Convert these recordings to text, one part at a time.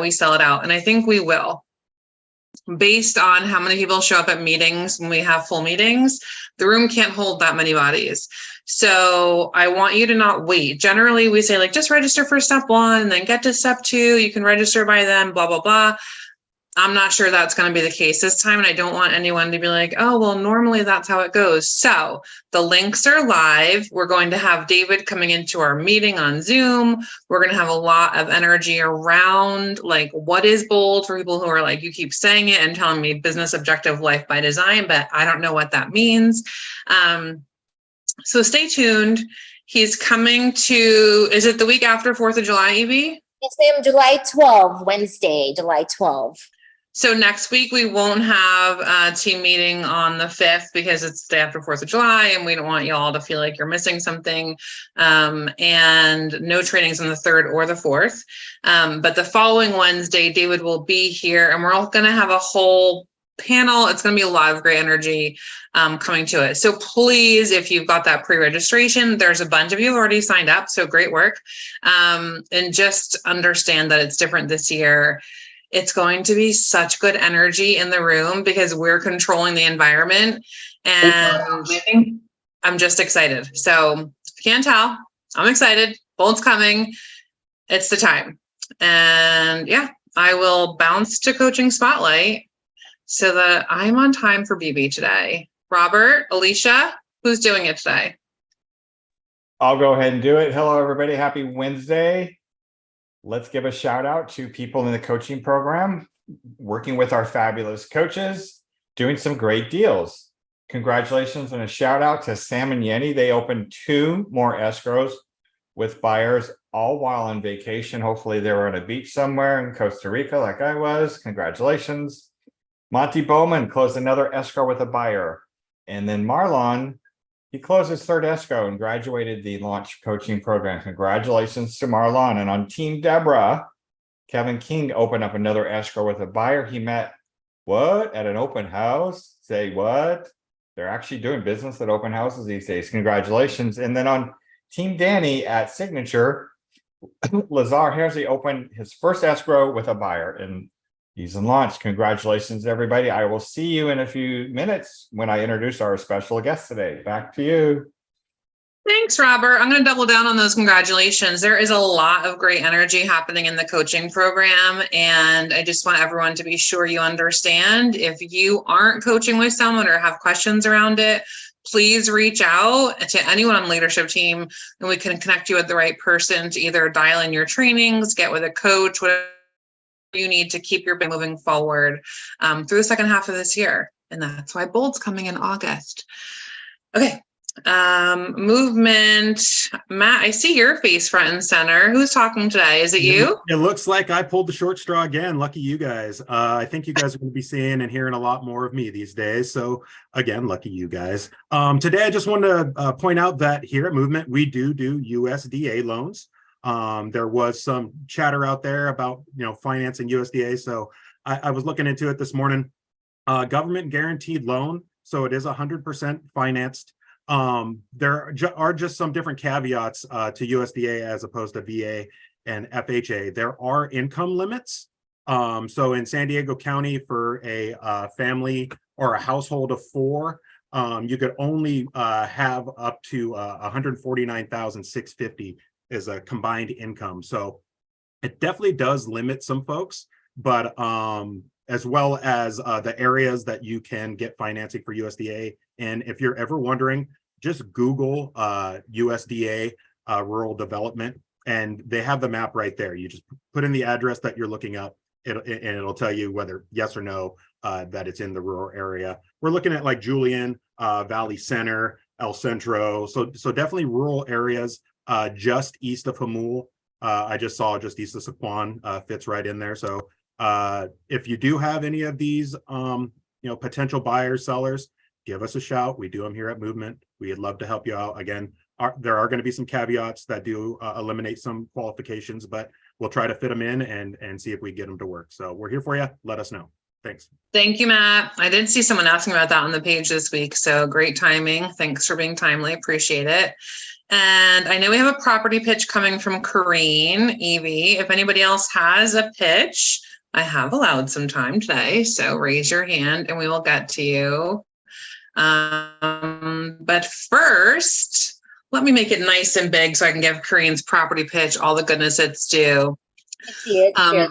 we sell it out. And I think we will. Based on how many people show up at meetings when we have full meetings, the room can't hold that many bodies. So I want you to not wait. Generally, we say like, just register for step 1 and then get to step 2. You can register by then, blah, blah, blah. I'm not sure that's going to be the case this time. And I don't want anyone to be like, oh, well, normally that's how it goes. So the links are live. We're going to have David coming into our meeting on Zoom. We're going to have a lot of energy around like, what is bold for people who are like, you keep saying it and telling me business objective life by design, but I don't know what that means. So stay tuned. He's coming to, is it the week after 4th of July, Evie? Yes, ma'am. July 12th, Wednesday, July 12th. So next week, we won't have a team meeting on the 5th because it's the day after 4th of July and we don't want you all to feel like you're missing something. And no trainings on the 3rd or the 4th. But the following Wednesday, David will be here and we're all going to have a whole panel. It's going to be a lot of great energy coming to it. So please, if you've got that pre-registration, there's a bunch of you already signed up. So great work. And just understand that it's different this year. It's going to be such good energy in the room because we're controlling the environment and I'm just excited. So if you can't tell, I'm excited. Bold's coming. It's the time. And yeah, I will bounce to coaching spotlight so that I'm on time for BB today. Robert, Alicia, who's doing it today? I'll go ahead and do it. Hello, everybody. Happy Wednesday. Let's give a shout out to people in the coaching program, working with our fabulous coaches, doing some great deals. Congratulations and a shout out to Sam and Yenny. They opened 2 more escrows with buyers, all while on vacation. Hopefully they were on a beach somewhere in Costa Rica like I was. Congratulations. Monty Bowman closed another escrow with a buyer. And then Marlon, he closed his 3rd escrow and graduated the launch coaching program. Congratulations to Marlon. And on Team Deborah, Kevin King opened up another escrow with a buyer he met, what? At an open house? Say what? They're actually doing business at open houses these days. Congratulations. And then on Team Danny at Signature, Lazar Hersey opened his first escrow with a buyer and he's in launch. Congratulations, everybody. I will see you in a few minutes when I introduce our special guest today. Back to you. Thanks, Robert. I'm going to double down on those congratulations. There is a lot of great energy happening in the coaching program. And I just want everyone to be sure you understand if you aren't coaching with someone or have questions around it, please reach out to anyone on the leadership team and we can connect you with the right person to either dial in your trainings, get with a coach, whatever you need to keep your business moving forward through the second half of this year. And that's why Bold's coming in August. Okay. Movement. Matt, I see your face front and center. Who's talking today? Is it you? It looks like I pulled the short straw again. Lucky you guys. I think you guys are going to be seeing and hearing a lot more of me these days. So again, lucky you guys. Today, I just wanted to point out that here at Movement, we do USDA loans. There was some chatter out there about, financing USDA. So I was looking into it this morning. Government guaranteed loan. So it is 100% financed. There are just some different caveats to USDA as opposed to VA and FHA. There are income limits. So in San Diego County for a family or a household of 4, you could only have up to $149,650 as a combined income. So it definitely does limit some folks, but as well as the areas that you can get financing for USDA. And if you're ever wondering, just Google USDA rural development, and they have the map right there. You just put in the address that you're looking up, and it'll tell you whether yes or no that it's in the rural area. We're looking at like Julian, Valley Center, El Centro. So definitely rural areas just east of Hamul. I just saw just east of Saquon fits right in there. So if you do have any of these, potential buyers, sellers, give us a shout. We do them here at Movement. We'd love to help you out. Again, there are going to be some caveats that do eliminate some qualifications, but we'll try to fit them in and see if we get them to work. So we're here for you. Let us know. Thanks. Thank you, Matt. I did see someone asking about that on the page this week. So great timing. Thanks for being timely. Appreciate it. And I know we have a property pitch coming from Corrine, Evie. If anybody else has a pitch, I have allowed some time today, so raise your hand and we will get to you. But first, let me make it nice and big so I can give Corinne's property pitch all the goodness it's due. I see it. Sure.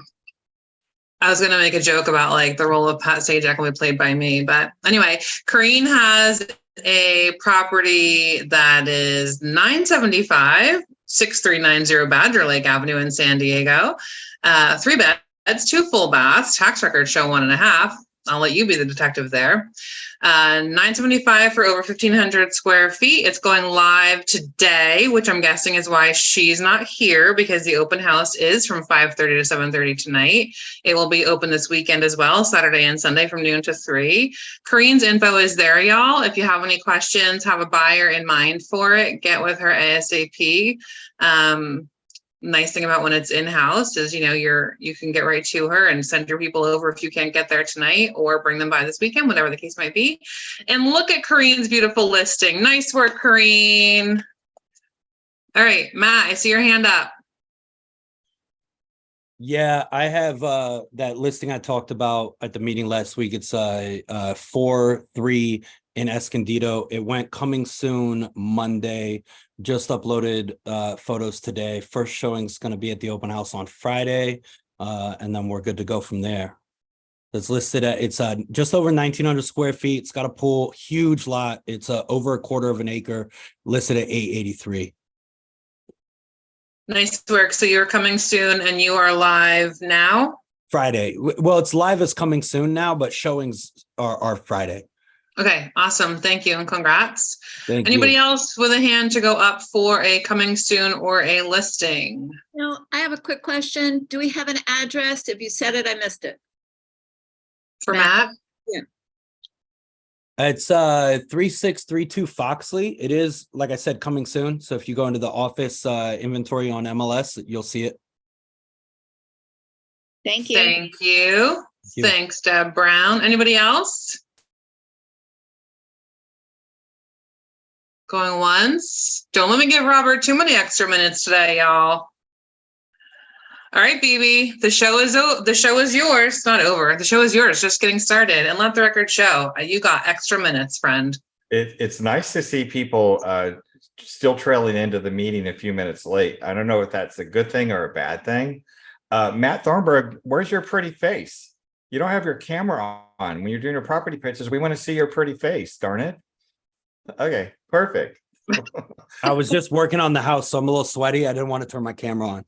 I was going to make a joke about like the role of Pat Sajak will be played by me. But anyway, Corrine has a property that is 975 6390 Badger Lake Avenue in San Diego. 3 beds, 2 full baths, tax records show 1.5. I'll let you be the detective there. 975 for over 1,500 square feet. It's going live today, which I'm guessing is why she's not here, because the open house is from 5:30 to 7:30 tonight. It will be open this weekend as well, Saturday and Sunday from noon to 3. Corinne's info is there, y'all. If you have any questions, have a buyer in mind for it, get with her ASAP. Nice thing about when it's in-house is, you can get right to her and send your people over if you can't get there tonight, or bring them by this weekend, whatever the case might be. And look at Corinne's beautiful listing. Nice work, Corrine. All right, Matt, I see your hand up. Yeah, I have that listing I talked about at the meeting last week. It's 4-3 in Escondido. It went coming soon Monday. Just uploaded photos today. First showing's going to be at the open house on Friday, and then we're good to go from there. It's listed at just over 1,900 square feet. It's got a pool, huge lot. It's over 1/4 of an acre, listed at 883. Nice work. So you're coming soon, and you are live now? Friday. Well, it's live as coming soon now, but showings are Friday. Okay, awesome. Thank you and congrats. Thank Anybody you. else with a hand to go up for a coming soon or a listing? No, I have a quick question. Do we have an address? If you said it, I missed it. For Matt? It's 3632 Foxley. It is, like I said, coming soon. So if you go into the office inventory on MLS, you'll see it. Thank you. Thank you. you. Thanks, Deb Brown. Anybody else? Going once. Don't let me give Robert too many extra minutes today, y'all. All right, BB, the show is yours. It's not over. The show is yours. Just getting started. And let the record show you got extra minutes, friend. It's nice to see people still trailing into the meeting a few minutes late. I don't know if that's a good thing or a bad thing. Matt Thornburg, where's your pretty face? You don't have your camera on. When you're doing your property pitches, we want to see your pretty face, darn it. Okay, perfect. I was just working on the house, so I'm a little sweaty. I didn't want to turn my camera on.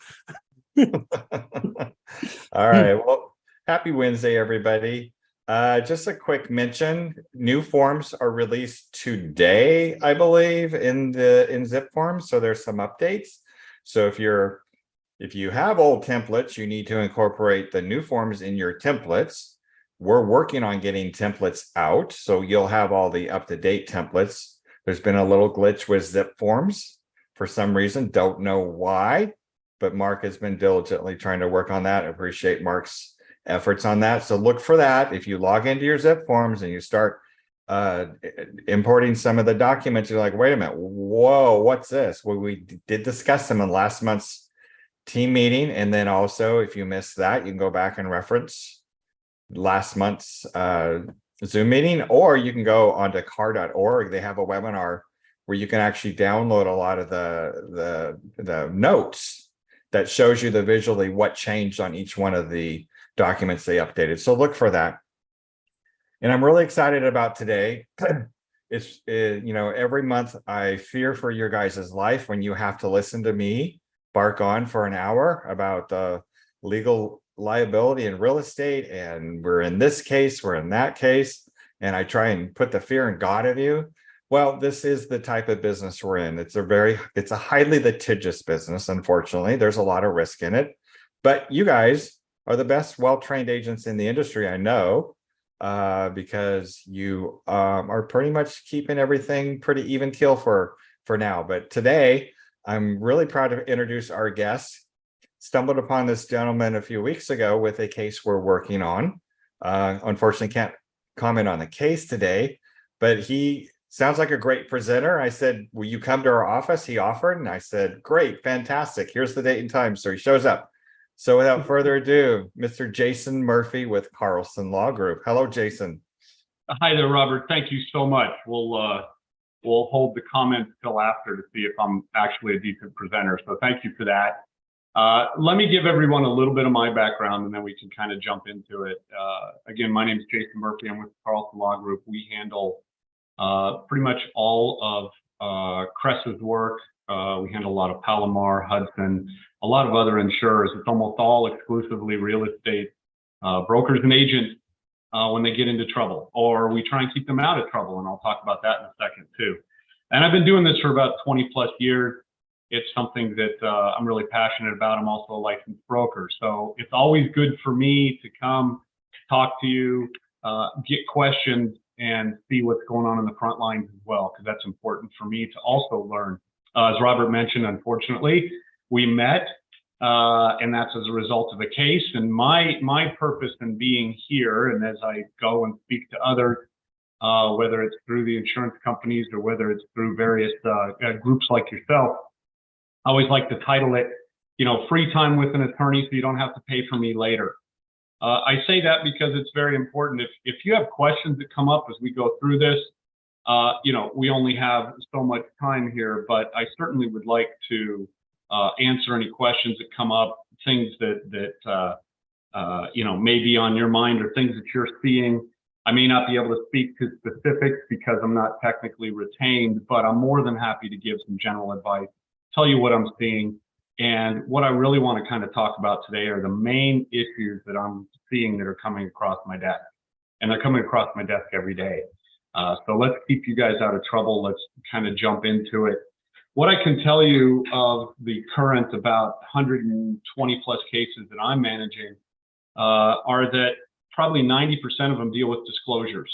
All right. Well, happy Wednesday, everybody. Just a quick mention. New forms are released today, I believe, in zip forms. So there's some updates. So if you have old templates, you need to incorporate the new forms in your templates. We're working on getting templates out, so you'll have all the up-to-date templates. There's been a little glitch with zip forms for some reason. Don't know why, but Mark has been diligently trying to work on that. I appreciate Mark's efforts on that. So look for that. If you log into your zip forms and you start importing some of the documents, you're like, wait a minute, whoa, what's this? Well, we did discuss them in last month's team meeting. And then also, if you missed that, you can go back and reference last month's Zoom meeting, or you can go onto car.org. They have a webinar where you can actually download a lot of the notes that shows you visually what changed on each one of the documents they updated. So look for that. And I'm really excited about today. It's every month I fear for your guys' life when you have to listen to me bark on for an hour about the legal liability in real estate, and we're in this case, we're in that case, and I try and put the fear in God of you. Well, this is the type of business we're in. It's a highly litigious business. Unfortunately, there's a lot of risk in it, but you guys are the best well-trained agents in the industry, I know, because you are pretty much keeping everything pretty even keel for now. But today, I'm really proud to introduce our guest. Stumbled upon this gentleman a few weeks ago with a case we're working on. Unfortunately, can't comment on the case today, but he sounds like a great presenter. I said, will you come to our office? He offered, and I said, great, fantastic. Here's the date and time. So he shows up. So without further ado, Mr. Jason Murphy with Carlson Law Group. Hello, Jason. Hi there, Robert. Thank you so much. We'll hold the comments till after to see if I'm actually a decent presenter. So thank you for that. Let me give everyone a little bit of my background, and then we can kind of jump into it. Again, my name is Jason Murphy. I'm with Carlson Law Group. We handle pretty much all of Cress's work. We handle a lot of Palomar, Hudson, a lot of other insurers. It's almost all exclusively real estate brokers and agents when they get into trouble, or we try and keep them out of trouble. And I'll talk about that in a second too. And I've been doing this for about 20 plus years. It's something that I'm really passionate about. I'm also a licensed broker. So it's always good for me to come talk to you, get questions, and see what's going on in the front lines as well, because that's important for me to also learn. As Robert mentioned, unfortunately, we met, and that's as a result of a case. And my purpose in being here, and as I go and speak to others, whether it's through the insurance companies or whether it's through various groups like yourself, I always like to title it, free time with an attorney so you don't have to pay for me later. I say that because it's very important. If you have questions that come up as we go through this, we only have so much time here, but I certainly would like to answer any questions that come up, things that may be on your mind or things that you're seeing. I may not be able to speak to specifics because I'm not technically retained, but I'm more than happy to give some general advice, tell you what I'm seeing. And what I really want to kind of talk about today are the main issues that I'm seeing that are coming across my desk. And they're coming across my desk every day. So let's keep you guys out of trouble. Let's kind of jump into it. What I can tell you of the current about 120 plus cases that I'm managing are that probably 90% of them deal with disclosures.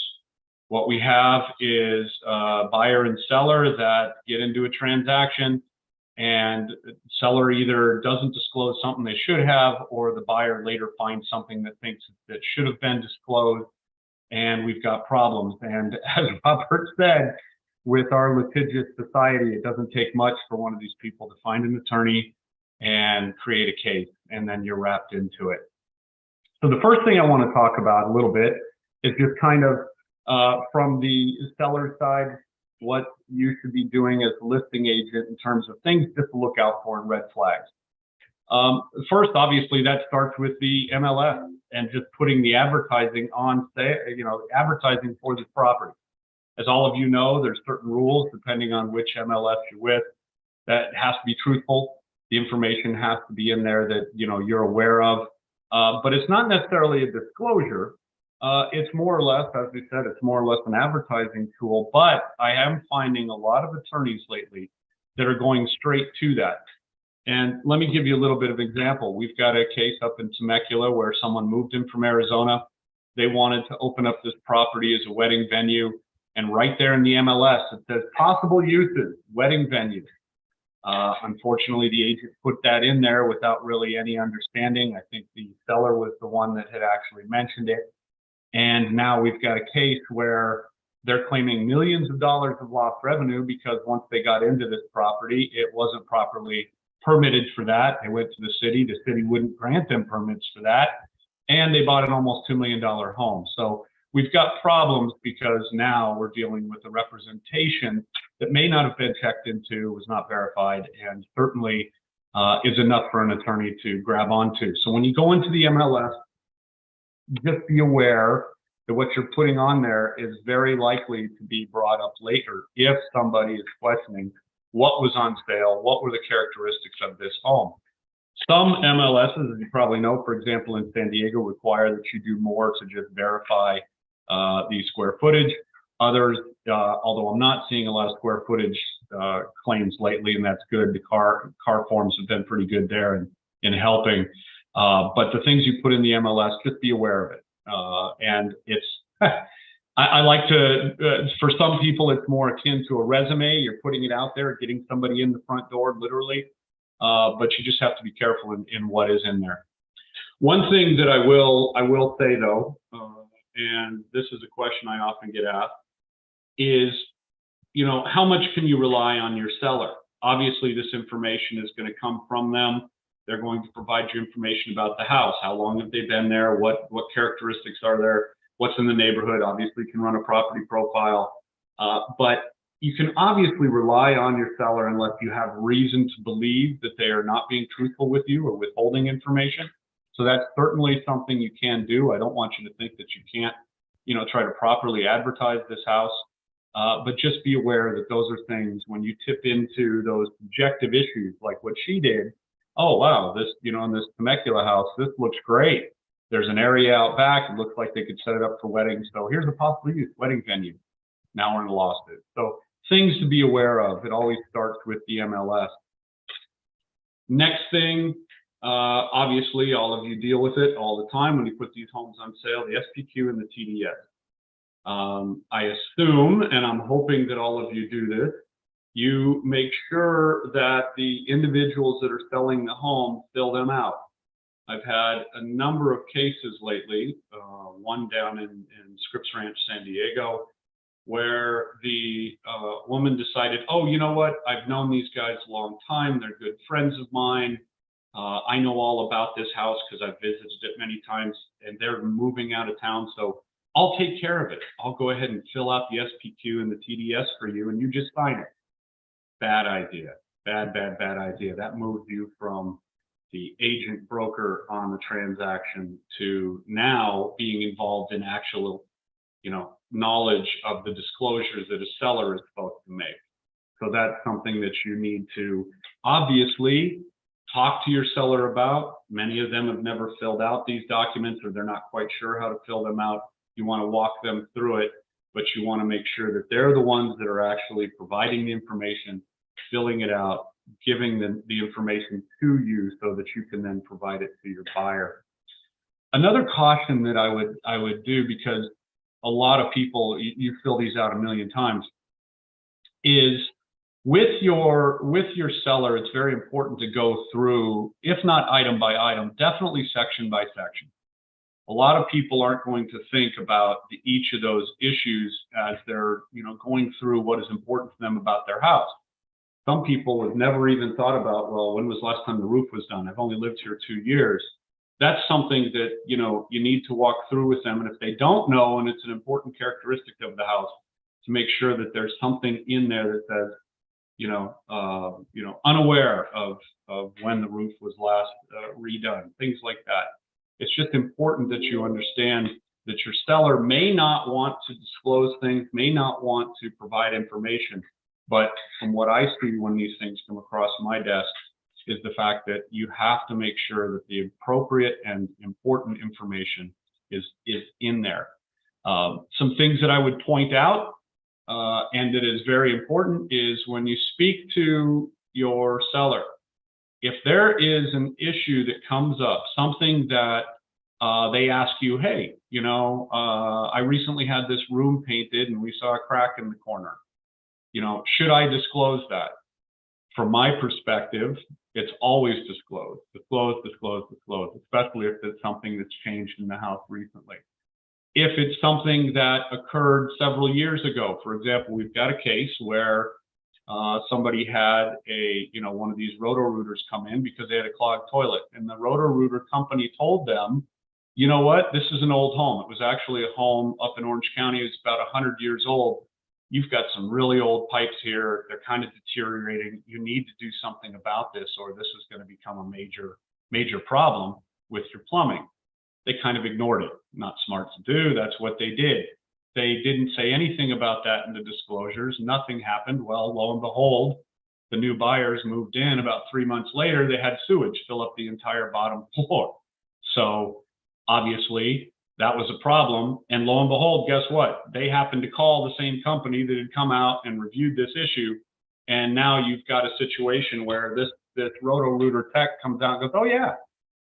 What we have is a buyer and seller that get into a transaction, and the seller either doesn't disclose something they should have, or the buyer later finds something that thinks that should have been disclosed, and we've got problems. And as Robert said, with our litigious society, it doesn't take much for one of these people to find an attorney and create a case, and then you're wrapped into it. So the first thing I want to talk about a little bit is just kind of from the seller side, what you should be doing as a listing agent in terms of things just to look out for and red flags. First, obviously, that starts with the MLS and just putting the advertising on, advertising for this property. As all of you know, there's certain rules depending on which MLS you're with that has to be truthful. The information has to be in there that you're aware of, but it's not necessarily a disclosure. It's more or less, as we said, it's more or less an advertising tool. But I am finding a lot of attorneys lately that are going straight to that. And let me give you a little bit of example. We've got a case up in Temecula where someone moved in from Arizona. They wanted to open up this property as a wedding venue. And right there in the MLS, it says possible uses, wedding venue. Unfortunately, the agent put that in there without really any understanding. I think the seller was the one that had actually mentioned it. And now we've got a case where they're claiming millions of dollars of lost revenue because once they got into this property, it wasn't properly permitted for that. They went to the city wouldn't grant them permits for that. And they bought an almost $2 million home. So we've got problems because now we're dealing with a representation that may not have been checked into, was not verified, and certainly is enough for an attorney to grab onto. So when you go into the MLS, just be aware that what you're putting on there is very likely to be brought up later if somebody is questioning what was on sale, what were the characteristics of this home. Some MLSs, as you probably know, for example, in San Diego, require that you do more to just verify the square footage. Others, although I'm not seeing a lot of square footage claims lately, and that's good. The car forms have been pretty good there in helping. But the things you put in the MLS, just be aware of it. And it's, I like to, for some people, it's more akin to a resume. You're putting it out there, getting somebody in the front door, literally. But you just have to be careful in what is in there. One thing that I will say though, and this is a question I often get asked, is you know, how much can you rely on your seller? Obviously, this information is going to come from them. They're going to provide you information about the house. How long have they been there? What characteristics are there? What's in the neighborhood? Obviously, you can run a property profile. But you can obviously rely on your seller unless you have reason to believe that they are not being truthful with you or withholding information. So that's certainly something you can do. I don't want you to think that you can't, you know, try to properly advertise this house. But just be aware that those are things when you tip into those subjective issues like what she did. Oh, wow, this, you know, in this Temecula house, this looks great. There's an area out back. It looks like they could set it up for weddings. So here's a possible use, wedding venue. Now we're in a lawsuit. So things to be aware of. It always starts with the MLS. Next thing, obviously, all of you deal with it all the time when you put these homes on sale, the SPQ and the TDS. I assume, and I'm hoping that all of you do this, you make sure that the individuals that are selling the home fill them out. I've had a number of cases lately, one down in Scripps Ranch, San Diego, where the woman decided, oh, you know what? I've known these guys a long time. They're good friends of mine. I know all about this house because I've visited it many times, and they're moving out of town. So I'll take care of it. I'll go ahead and fill out the SPQ and the TDS for you, and you just sign it. Bad idea. Bad idea. That moved you from the agent broker on the transaction to now being involved in actual, you know, knowledge of the disclosures that a seller is supposed to make. So that's something that you need to obviously talk to your seller about. Many of them have never filled out these documents, or they're not quite sure how to fill them out. You want to walk them through it, but you want to make sure that they're the ones that are actually providing the information, filling it out, giving the information to you so that you can then provide it to your buyer. Another caution that I would do, because a lot of people, you fill these out a million times, is with your seller, it's very important to go through, if not item by item, definitely section by section. A lot of people aren't going to think about each of those issues as they're, you know, going through what is important to them about their house. Some people have never even thought about, well, when was the last time the roof was done? I've only lived here 2 years. That's something that, you know, you need to walk through with them. And if they don't know, and it's an important characteristic of the house, to make sure that there's something in there that says, unaware of when the roof was last redone, things like that. It's just important that you understand that your seller may not want to disclose things, may not want to provide information. But from what I see when these things come across my desk is the fact that you have to make sure that the appropriate and important information is in there. Some things that I would point out, and that is very important, is when you speak to your seller, if there is an issue that comes up, something that they ask you, hey, you know, I recently had this room painted and we saw a crack in the corner. You know, should I disclose that? From my perspective, it's always disclosed, especially if it's something that's changed in the house recently. If it's something that occurred several years ago, for example, we've got a case where somebody had one of these roto-rooters come in because they had a clogged toilet, and the roto-rooter company told them, you know what, this is an old home. It was actually a home up in Orange County. It's about 100 years old. You've got some really old pipes here. They're kind of deteriorating. You need to do something about this, or this is going to become a major problem with your plumbing. They kind of ignored it. Not smart to do. That's what they did. They didn't say anything about that in the disclosures. Nothing happened. Well, lo and behold, the new buyers moved in. About 3 months later, they had sewage fill up the entire bottom floor. So obviously, that was a problem. And lo and behold, guess what? They happened to call the same company that had come out and reviewed this issue. And now you've got a situation where this roto-rooter tech comes out and goes, oh yeah,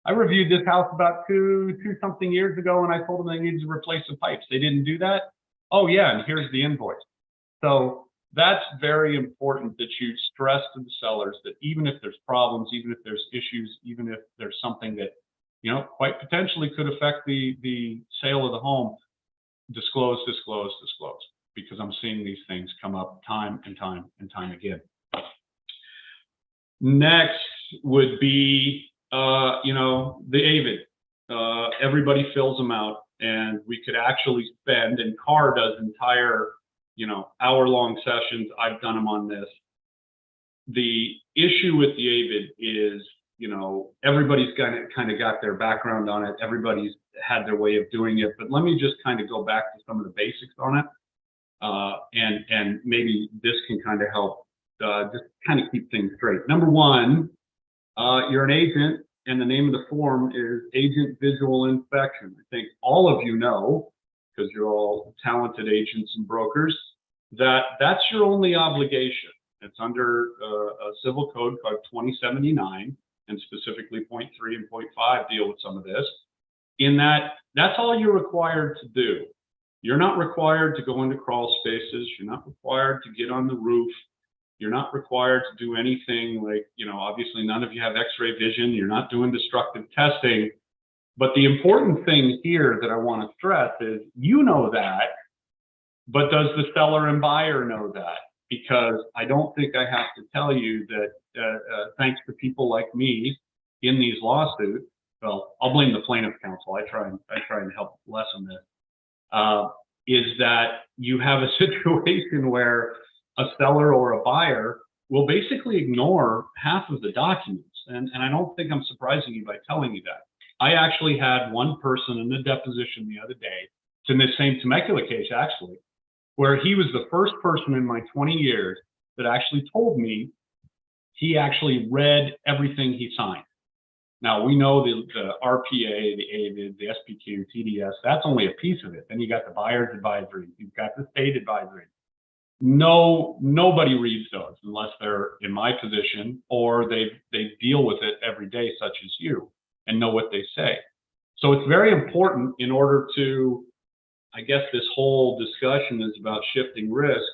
I reviewed this house about two something years ago, and I told them they needed to replace the pipes. They didn't do that? Oh yeah, and here's the invoice. So that's very important that you stress to the sellers that even if there's problems, even if there's issues, even if there's something that, you know, quite potentially could affect the sale of the home, disclose. because I'm seeing these things come up time and time and time again. Next would be, the AVID. Everybody fills them out, and we could actually spend, and Carr does entire, hour-long sessions. I've done them on this. The issue with the AVID is, everybody's kind of got their background on it. Everybody's had their way of doing it, but let me just kind of go back to some of the basics on it. And maybe this can kind of help just kind of keep things straight. Number one, you're an agent, and the name of the form is Agent Visual Inspection. I think all of you know, because you're all talented agents and brokers, that's your only obligation. It's under a civil code called 2079, and specifically point 3 and point 5 deal with some of this. In that's all you're required to do. You're not required to go into crawl spaces. You're not required to get on the roof. You're not required to do anything like, obviously none of you have x-ray vision. You're not doing destructive testing. But the important thing here that I want to stress is, that, but does the seller and buyer know that? Because I don't think I have to tell you that thanks to people like me in these lawsuits, well, I'll blame the plaintiff counsel. I try and help lessen this. Is that you have a situation where a seller or a buyer will basically ignore half of the documents. And I don't think I'm surprising you by telling you that. I actually had one person in the deposition the other day, it's in this same Temecula case actually, where he was the first person in my 20 years that actually told me he actually read everything he signed. Now, we know the RPA, the AVID, the SPQ, TDS, that's only a piece of it. Then you got the buyer's advisory, you've got the state advisory. Nobody reads those unless they're in my position or they deal with it every day, such as you, and know what they say. So it's very important in order to, I guess this whole discussion is about shifting risk,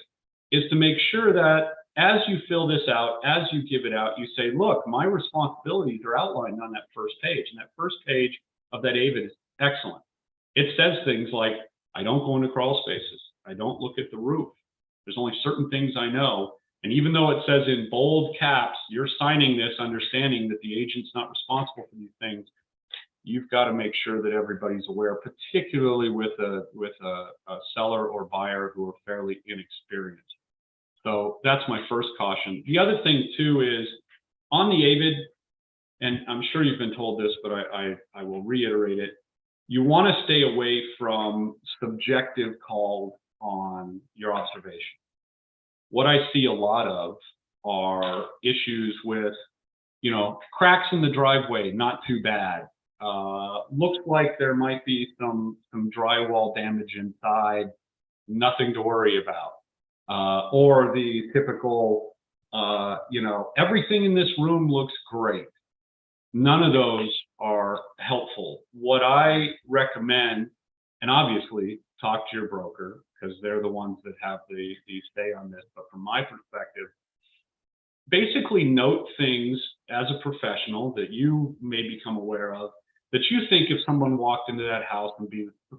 is to make sure that as you fill this out, as you give it out, you say, look, my responsibilities are outlined on that first page. And that first page of that AVID is excellent. It says things like, I don't go into crawl spaces. I don't look at the roof. There's only certain things I know. And even though it says in bold caps, you're signing this understanding that the agent's not responsible for these things, you've got to make sure that everybody's aware, particularly with a seller or buyer who are fairly inexperienced. So that's my first caution. The other thing too is on the AVID, and I'm sure you've been told this, but I will reiterate it. You want to stay away from subjective calls on your observation. What I see a lot of are issues with, cracks in the driveway, not too bad. Looks like there might be some drywall damage inside, nothing to worry about. Or the typical, everything in this room looks great. None of those are helpful. What I recommend, and obviously talk to your broker because they're the ones that have the say on this, but from my perspective, basically note things as a professional that you may become aware of that you think if someone walked into that house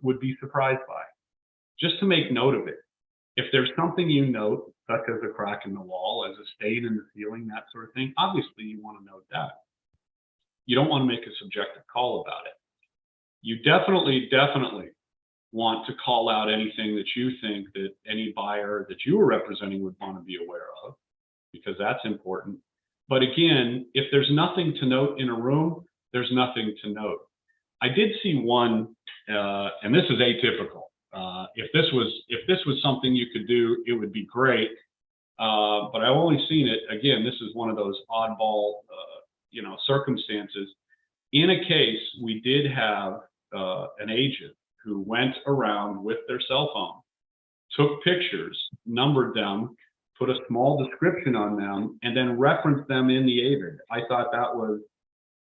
would be surprised by, just to make note of it. If there's something you note, such as a crack in the wall, as a stain in the ceiling, that sort of thing, obviously you want to note that. You don't want to make a subjective call about it. You definitely want to call out anything that you think that any buyer that you are representing would want to be aware of, because that's important. But again, if there's nothing to note in a room, there's nothing to note. I did see one, and this is atypical. If this was something you could do, it would be great. But I've only seen it, again, this is one of those oddball, circumstances. In a case, we did have an agent who went around with their cell phone, took pictures, numbered them, put a small description on them, and then referenced them in the AVID. I thought that was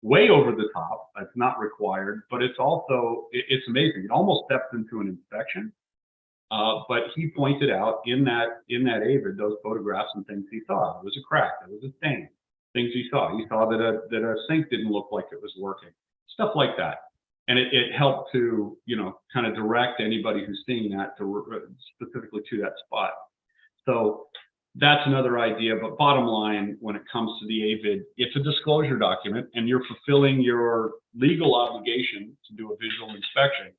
way over the top. That's not required, but it's also, it's amazing. It almost steps into an inspection. But he pointed out in that AVID, those photographs and things he saw. There was a crack, there was a stain, things he saw. He saw that a sink didn't look like it was working, stuff like that. And it helped to, kind of direct anybody who's seeing that to specifically to that spot. So that's another idea. But bottom line, when it comes to the AVID, it's a disclosure document, and you're fulfilling your legal obligation to do a visual inspection.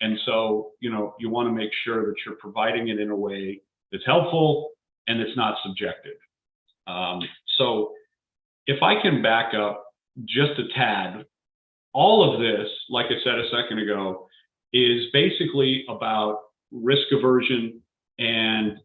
And so, you want to make sure that you're providing it in a way that's helpful and it's not subjective. So if I can back up just a tad, all of this, like I said a second ago, is basically about risk aversion and,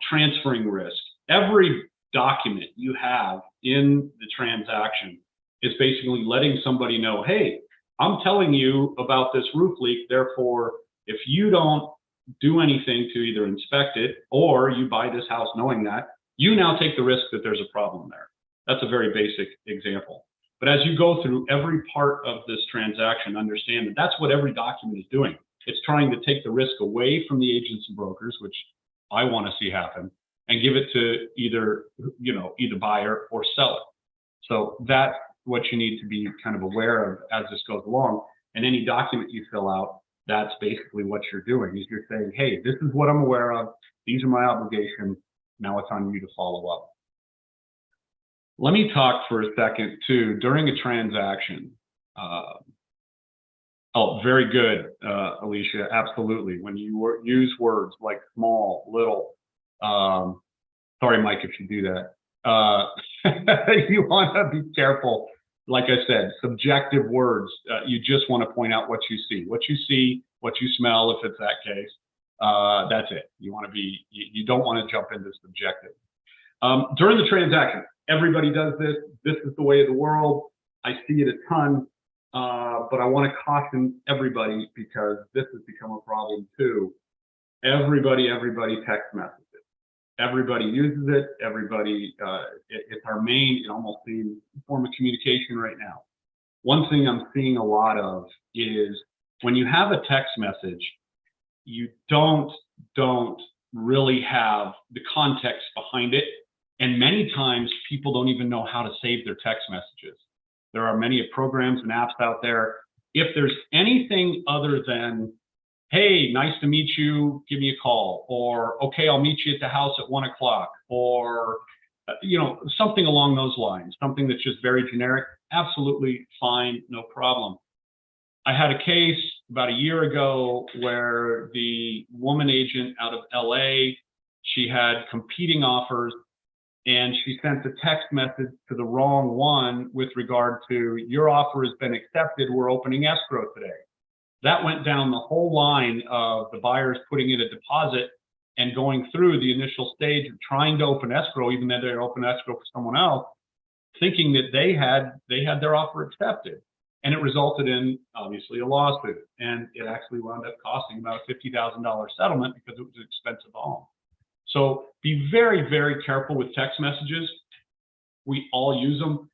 transferring risk. Every document you have in the transaction is basically letting somebody know, hey, I'm telling you about this roof leak. Therefore, if you don't do anything to either inspect it or you buy this house knowing that, you now take the risk that there's a problem there. That's a very basic example. But as you go through every part of this transaction, understand that that's what every document is doing. It's trying to take the risk away from the agents and brokers, which I want to see happen, and give it to either buyer or seller. So that's what you need to be kind of aware of as this goes along. And any document you fill out, that's basically what you're doing, is you're saying, hey, this is what I'm aware of. These are my obligations. Now it's on you to follow up. Let me talk for a second too, during a transaction. Oh, very good, Alicia, absolutely. When you use words like small, little, sorry, Mike, if you do that, you want to be careful. Like I said, subjective words, you just want to point out what you see, what you smell, if it's that case. That's it. You don't want to jump into subjective. During the transaction, everybody does this. This is the way of the world. I see it a ton, but I want to caution everybody because this has become a problem too. Everybody text messages. Everybody uses it. Everybody, it's our main, it almost seems, form of communication right now. One thing I'm seeing a lot of is when you have a text message, you don't really have the context behind it. And many times people don't even know how to save their text messages. There are many programs and apps out there. If there's anything other than, hey, nice to meet you, give me a call, or okay, I'll meet you at the house at 1 o'clock, or something along those lines, something that's just very generic, absolutely fine, no problem. I had a case about a year ago where the woman agent out of LA, she had competing offers, and she sent a text message to the wrong one with regard to, your offer has been accepted, we're opening escrow today. That went down the whole line of the buyers putting in a deposit and going through the initial stage of trying to open escrow, even though they're open escrow for someone else, thinking that they had their offer accepted. And it resulted in, obviously, a lawsuit. And it actually wound up costing about a $50,000 settlement because it was an expensive home. So be very, very careful with text messages. We all use them.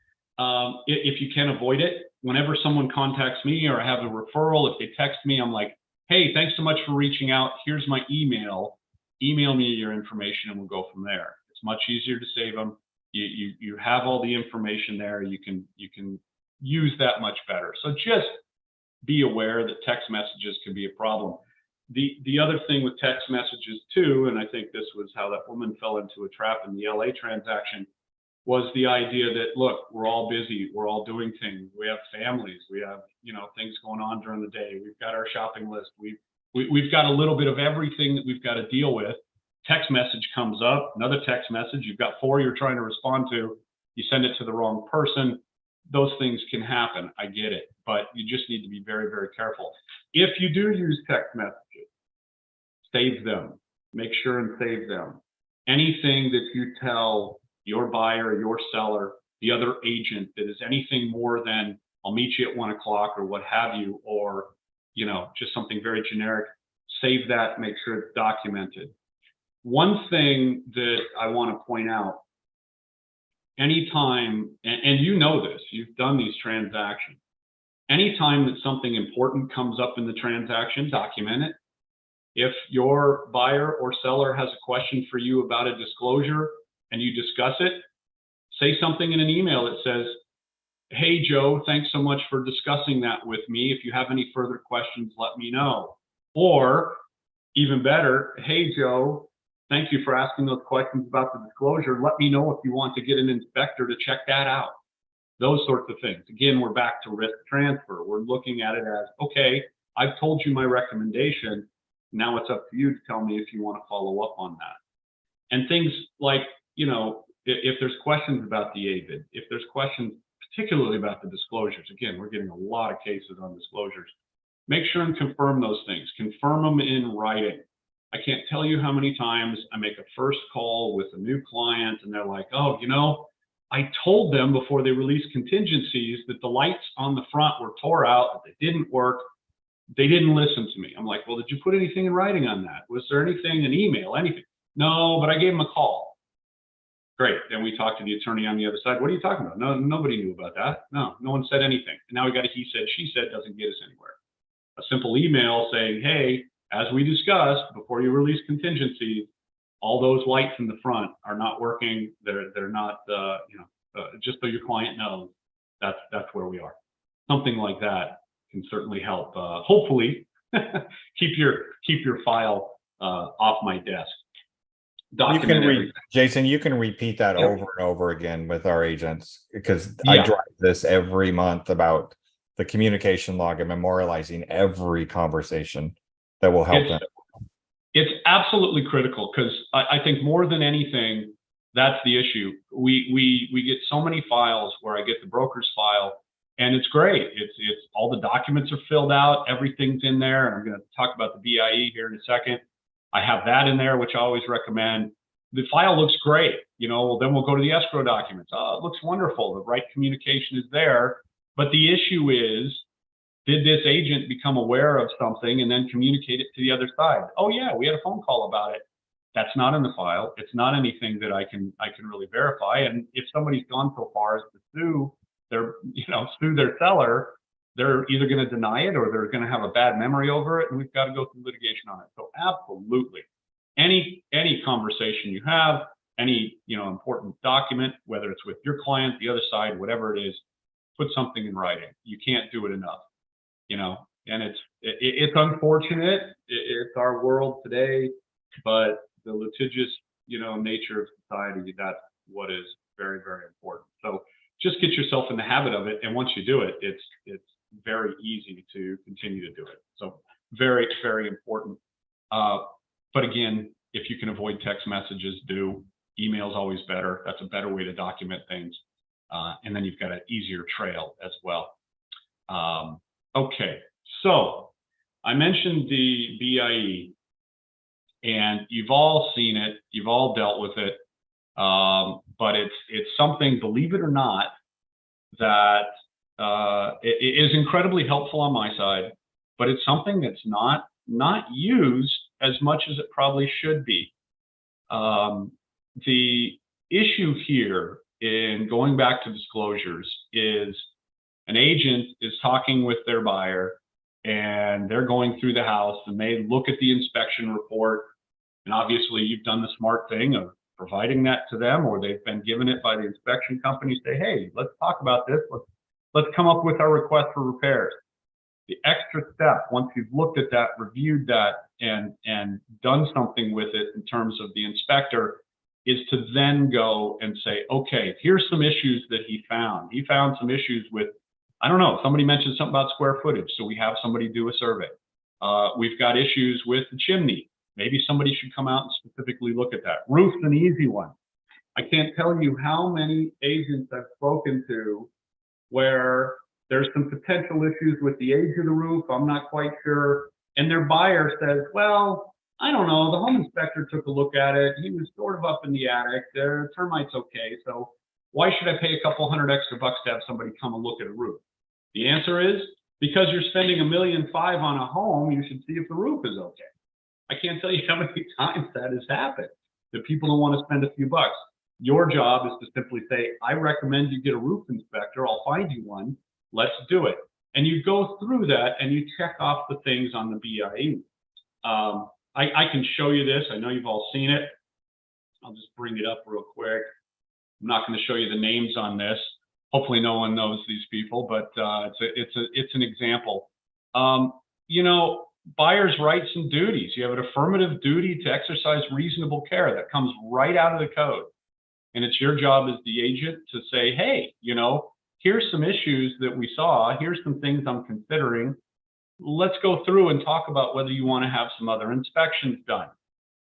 If you can avoid it, whenever someone contacts me or I have a referral, if they text me, I'm like, hey, thanks so much for reaching out. Here's my email. Email me your information and we'll go from there. It's much easier to save them. You have all the information there. You can use that much better. So just be aware that text messages can be a problem. The other thing with text messages too, and I think this was how that woman fell into a trap in the LA transaction, was the idea that, look, we're all busy, we're all doing things, we have families, we have things going on during the day, we've got our shopping list, we've got a little bit of everything that we've got to deal with. Text message comes up, another text message, you've got 4 you're trying to respond to, you send it to the wrong person. Those things can happen, I get it, but you just need to be very, very careful. If you do use text messages, save them, make sure and save them. Anything that you tell your buyer, your seller, the other agent that is anything more than I'll meet you at 1 o'clock or what have you, or just something very generic, save that, make sure it's documented. One thing that I want to point out, anytime, and you know this, you've done these transactions, anytime that something important comes up in the transaction, document it. If your buyer or seller has a question for you about a disclosure and you discuss it, say something in an email that says, hey, Joe, thanks so much for discussing that with me. If you have any further questions, let me know. Or even better, hey, Joe, thank you for asking those questions about the disclosure. Let me know if you want to get an inspector to check that out. Those sorts of things. Again, we're back to risk transfer. We're looking at it as, okay, I've told you my recommendation. Now it's up to you to tell me if you want to follow up on that. And things like, you know, if there's questions about the AVID, if there's questions particularly about the disclosures, again, we're getting a lot of cases on disclosures. Make sure and confirm those things. Confirm them in writing. I can't tell you how many times I make a first call with a new client and they're like, oh, you know, I told them before they released contingencies that the lights on the front were tore out, that they didn't work. They didn't listen to me. I'm like, well, did you put anything in writing on that? Was there anything, an email, anything? No, but I gave them a call. Great. Then we talked to the attorney on the other side. What are you talking about? No, nobody knew about that. No one said anything. And now we got a he said, she said doesn't get us anywhere. A simple email saying, hey, as we discussed, before you release contingencies, all those lights in the front are not working. They're not, just so your client knows, that's where we are. Something like that can certainly help. Hopefully, keep your file off my desk. Jason, you can repeat that Yep. over and over again with our agents, because Yeah. I drive this every month about the communication log and memorializing every conversation that will help them. It's absolutely critical, because I think more than anything, that's the issue. We get so many files where I get the broker's file, and it's great. It's all the documents are filled out, everything's in there, and I'm going to talk about the BIE here in a second. I have that in there, which I always recommend. The file looks great, well, then we'll go to the escrow documents. Oh, it looks wonderful. The right communication is there. But the issue is, did this agent become aware of something and then communicate it to the other side? Oh yeah, we had a phone call about it. That's not in the file. It's not anything that I can really verify. And if somebody's gone so far as to sue their seller, they're either going to deny it or they're going to have a bad memory over it, and we've got to go through litigation on it. So absolutely, any conversation you have, any important document, whether it's with your client, the other side, whatever it is, put something in writing. You can't do it enough, and it's unfortunate. It's our world today, but the litigious, nature of society, that's what is very, very important. So just get yourself in the habit of it. And once you do it, it's very easy to continue to do it. So very, very important. But again, if you can avoid text messages, do. Email's always better. That's a better way to document things. And then you've got an easier trail as well. Okay, so I mentioned the BIE, and you've all seen it, you've all dealt with it, but it's something, believe it or not, that it is incredibly helpful on my side, but it's something that's not used as much as it probably should be. The issue here in going back to disclosures is an agent is talking with their buyer, and they're going through the house, and they look at the inspection report, and obviously you've done the smart thing of providing that to them, or they've been given it by the inspection company. Say, hey, let's talk about this. Let's come up with our request for repairs. The extra step, once you've looked at that, reviewed that, and done something with it in terms of the inspector, is to then go and say, okay, here's some issues that he found. He found some issues with, I don't know, somebody mentioned something about square footage, so we have somebody do a survey. We've got issues with the chimney. Maybe somebody should come out and specifically look at that. Roof's an easy one. I can't tell you how many agents I've spoken to where there's some potential issues with the age of the roof. I'm not quite sure. And their buyer says, well, I don't know. The home inspector took a look at it. He was sort of up in the attic. Their termites okay. So why should I pay a couple $100 extra to have somebody come and look at a roof? The answer is because you're spending $1.5 million on a home, you should see if the roof is okay. I can't tell you how many times that has happened, that people don't want to spend a few bucks. Your job is to simply say, I recommend you get a roof inspector. I'll find you one. Let's do it. And you go through that and you check off the things on the BIE. I can show you this. I know you've all seen it. I'll just bring it up real quick. I'm not going to show you the names on this. hopefully no one knows these people, but it's an example. Buyer's rights and duties. You have an affirmative duty to exercise reasonable care that comes right out of the code. And it's your job as the agent to say, hey, here's some issues that we saw. Here's some things I'm considering. Let's go through and talk about whether you want to have some other inspections done.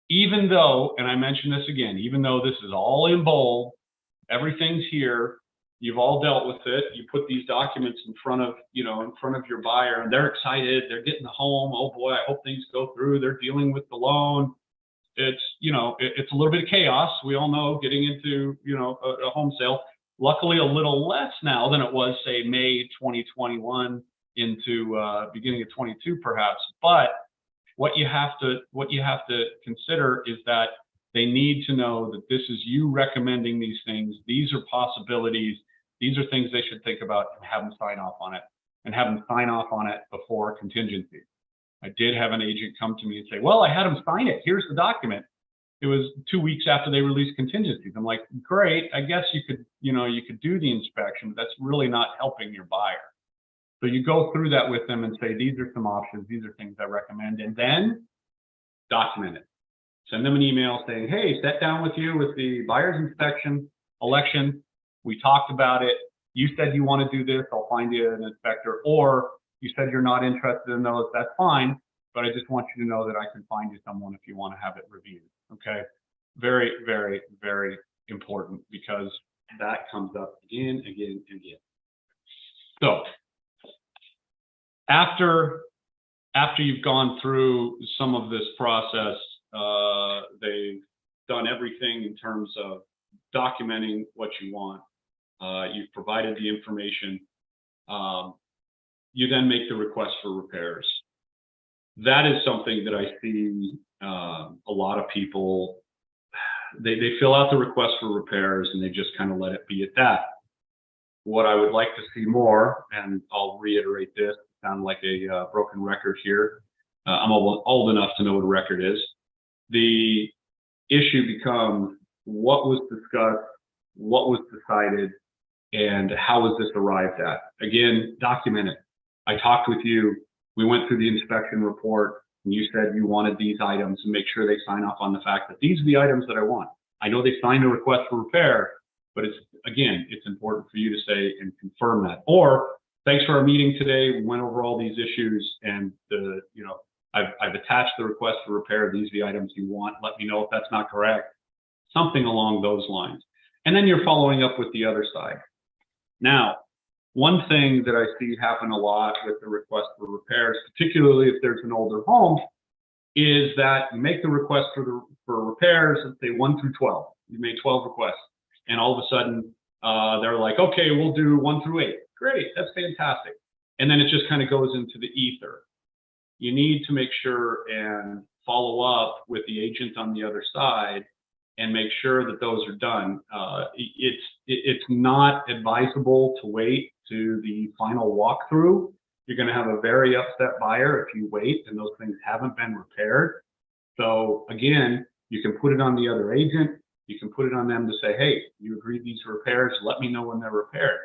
Even though, and I mention this again, even though this is all in bold, everything's here, you've all dealt with it. You put these documents in front of your buyer, and they're excited. They're getting the home. Oh boy, I hope things go through. They're dealing with the loan. It's a little bit of chaos. We all know getting into a home sale. Luckily, a little less now than it was, say, May 2021 into beginning of 22, perhaps. But what you have to consider is that they need to know that this is you recommending these things. These are possibilities. These are things they should think about, and have them sign off on it, and have them sign off on it before contingency. I did have an agent come to me and say, well, I had them sign it. Here's the document. It was 2 weeks after they released contingencies. I'm like, great. I guess you could do the inspection, but that's really not helping your buyer. So you go through that with them and say, these are some options. These are things I recommend. And then document it. Send them an email saying, hey, sat down with you with the buyer's inspection election. We talked about it. You said you want to do this. I'll find you an inspector. Or you said you're not interested in those. That's fine. But I just want you to know that I can find you someone if you want to have it reviewed. Okay. Very, very, very important, because that comes up again, again, and again. So after you've gone through some of this process, they've done everything in terms of documenting what you want. You've provided the information. You then make the request for repairs. That is something that I see a lot of people, they fill out the request for repairs and they just kind of let it be at that. What I would like to see more, and I'll reiterate this, sound like a broken record here. I'm old enough to know what a record is. The issue becomes what was discussed, what was decided, and how was this arrived at? Again, document it. I talked with you. We went through the inspection report, and you said you wanted these items, and make sure they sign off on the fact that these are the items that I want. I know they signed a request for repair, but it's important for you to say and confirm that. Or, thanks for our meeting today. We went over all these issues, and I've attached the request for repair. These are the items you want. Let me know if that's not correct. Something along those lines. And then you're following up with the other side. Now, one thing that I see happen a lot with the request for repairs, particularly if there's an older home, is that you make the request for repairs, let's say 1 through 12. You made 12 requests, and all of a sudden they're like, okay, we'll do 1 through 8. Great, that's fantastic. And then it just kind of goes into the ether. You need to make sure and follow up with the agent on the other side and make sure that those are done. It's not advisable to wait to the final walkthrough. You're going to have a very upset buyer if you wait and those things haven't been repaired. So again, you can put it on the other agent. You can put it on them to say, hey, you agreed these repairs. Let me know when they're repaired.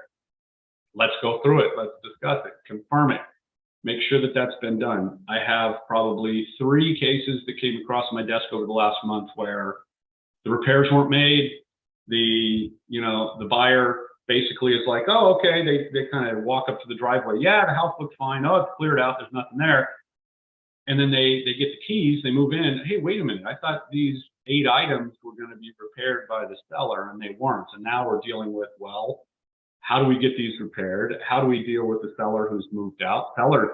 Let's go through it. Let's discuss it. Confirm it. Make sure that that's been done. I have probably 3 cases that came across my desk over the last month where the repairs weren't made. The buyer basically is like, oh, okay. They kind of walk up to the driveway. Yeah, the house looks fine. Oh, it's cleared out. There's nothing there. And then they get the keys. They move in. Hey, wait a minute. I thought these 8 items were going to be repaired by the seller, and they weren't. And now we're dealing with, well, how do we get these repaired? How do we deal with the seller who's moved out? Seller's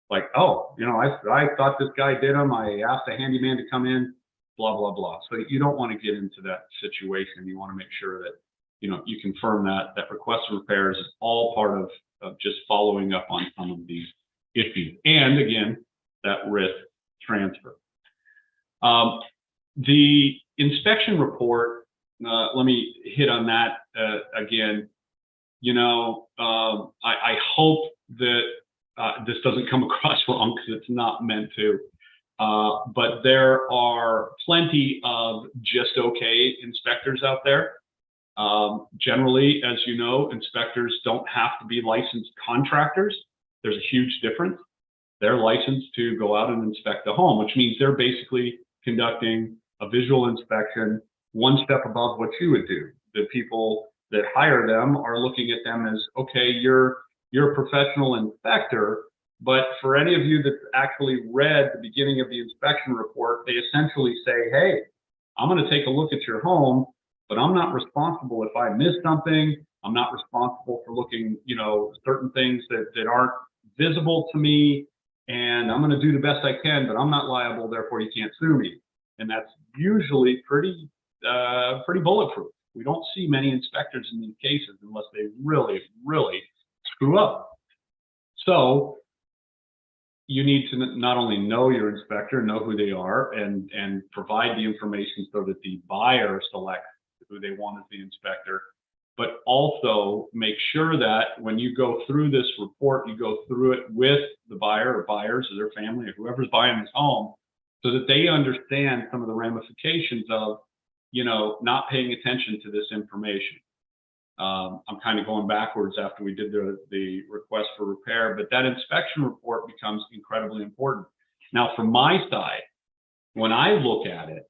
like, oh, I thought this guy did them. I asked a handyman to come in, blah, blah, blah. So you don't want to get into that situation. You want to make sure that, you confirm that request for repairs is all part of just following up on some of these issues. And again, that risk transfer. The inspection report, let me hit on that again. I hope that this doesn't come across wrong, because it's not meant to. But there are plenty of just okay inspectors out there. Generally, as you know, inspectors don't have to be licensed contractors. There's a huge difference. They're licensed to go out and inspect the home, which means they're basically conducting a visual inspection one step above what you would do. The people that hire them are looking at them as, okay, you're a professional inspector, but for any of you that actually read the beginning of the inspection report, they essentially say, hey, I'm going to take a look at your home, but I'm not responsible if I miss something. I'm not responsible for looking, certain things that aren't visible to me, and I'm going to do the best I can, but I'm not liable, therefore you can't sue me. And that's usually pretty bulletproof. We don't see many inspectors in these cases unless they really, really screw up. So you need to not only know your inspector, know who they are, and provide the information so that the buyer selects who they want as the inspector, but also make sure that when you go through this report, you go through it with the buyer or buyers or their family or whoever's buying this home, so that they understand some of the ramifications of, not paying attention to this information. I'm kind of going backwards after we did the request for repair, but that inspection report becomes incredibly important. Now, from my side, when I look at it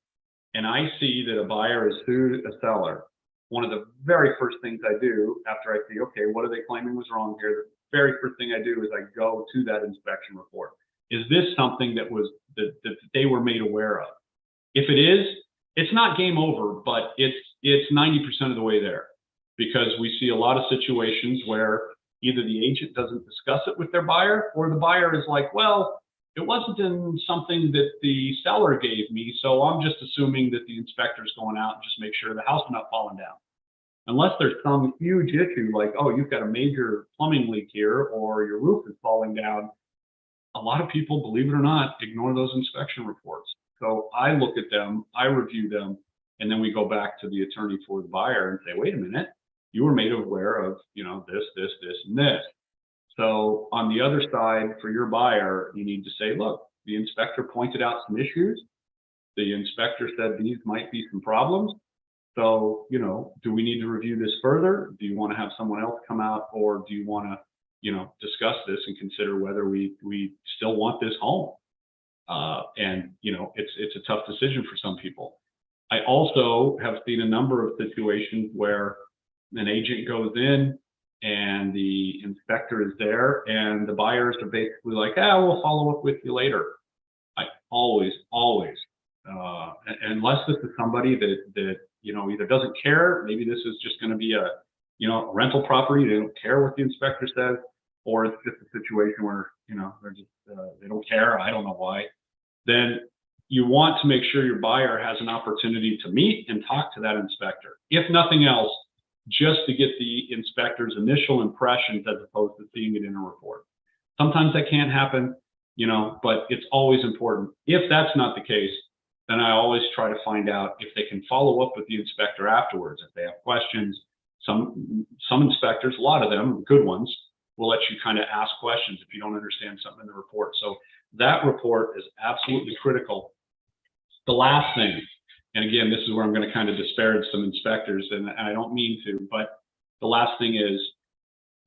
and I see that a buyer has sued a seller, one of the very first things I do after I see, okay, what are they claiming was wrong here? The very first thing I do is I go to that inspection report. Is this something that they were made aware of? If it is, it's not game over, but it's 90% of the way there, because we see a lot of situations where either the agent doesn't discuss it with their buyer, or the buyer is like, well, it wasn't in something that the seller gave me, so I'm just assuming that the inspector's going out and just make sure the house is not falling down. Unless there's some huge issue like, oh, you've got a major plumbing leak here, or your roof is falling down, a lot of people, believe it or not, ignore those inspection reports. So I look at them, I review them, and then we go back to the attorney for the buyer and say, wait a minute, you were made aware of, this, and this. So on the other side, for your buyer, you need to say, look, the inspector pointed out some issues. The inspector said these might be some problems. So, do we need to review this further? Do you want to have someone else come out, or do you want to, discuss this and consider whether we still want this home? It's a tough decision for some people. I also have seen a number of situations where an agent goes in and the inspector is there and the buyers are basically like, we'll follow up with you later. I always, unless this is somebody that either doesn't care, maybe this is just going to be a rental property, they don't care what the inspector says, or it's just a situation where they're just they don't care, I don't know why, then you want to make sure your buyer has an opportunity to meet and talk to that inspector, if nothing else, just to get the inspector's initial impressions as opposed to seeing it in a report. Sometimes that can't happen, but it's always important. If that's not the case, then I always try to find out if they can follow up with the inspector afterwards. If they have questions, some inspectors, a lot of them, good ones, will let you kind of ask questions if you don't understand something in the report. So that report is absolutely critical. The last thing, and again, this is where I'm going to kind of disparage some inspectors, and I don't mean to, but the last thing is,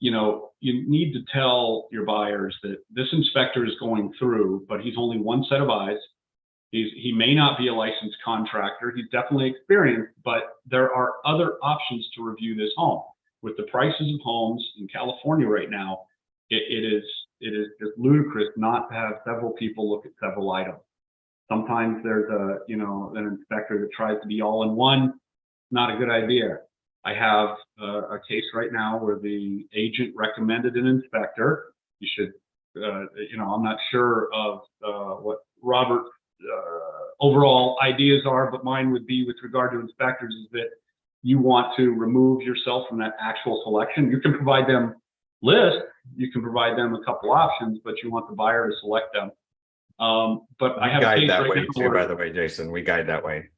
you need to tell your buyers that this inspector is going through, but he's only one set of eyes. He may not be a licensed contractor. He's definitely experienced, but there are other options to review this home. With the prices of homes in California right now, it is just ludicrous not to have several people look at several items. Sometimes there's an inspector that tries to be all in one. Not a good idea. I have a case right now where the agent recommended an inspector. You should, I'm not sure of what Robert's overall ideas are, but mine would be with regard to inspectors is that you want to remove yourself from that actual selection. You can provide them lists, you can provide them a couple options, but you want the buyer to select them. But I have a case that right way now too, by the way, Jason. We guide that way.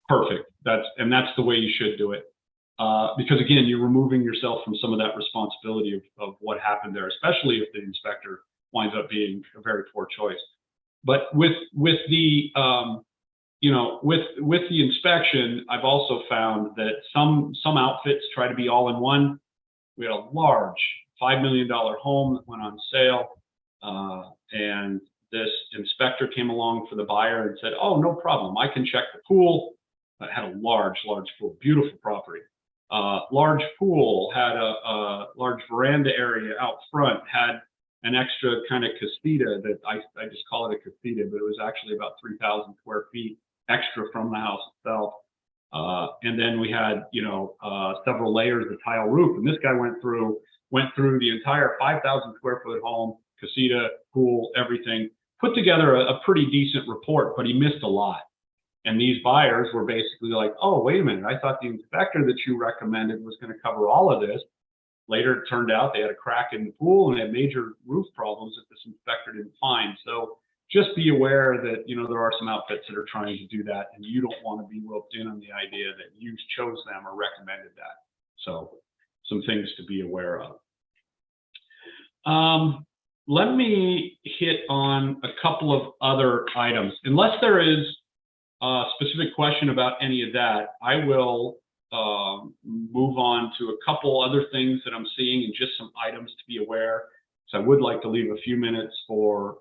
Perfect. That's the way you should do it. Because again, you're removing yourself from some of that responsibility of what happened there, especially if the inspector winds up being a very poor choice. But with the you know, with the inspection, I've also found that some outfits try to be all in one. We had a large $5 million home that went on sale, and this inspector came along for the buyer and said, "Oh, no problem. I can check the pool." It had a large pool, beautiful property. Large pool, had a large veranda area out front, had an extra kind of casita that I just call it a casita, but it was actually about 3,000 square feet extra from the house itself. And then we had, you know, several layers of tile roof. And this guy went through the entire 5,000 square foot home, casita, pool, everything, put together a pretty decent report, but he missed a lot. And these buyers were basically like, "Oh, wait a minute. I thought the inspector that you recommended was going to cover all of this." Later, it turned out they had a crack in the pool and had major roof problems that this inspector didn't find. So just be aware that, you know, there are some outfits that are trying to do that, and you don't want to be roped in on the idea that you chose them or recommended that. So some things to be aware of. Let me hit on a couple of other items. Unless there is a specific question about any of that, I will move on to a couple other things that I'm seeing and just some items to be aware. So I would like to leave a few minutes for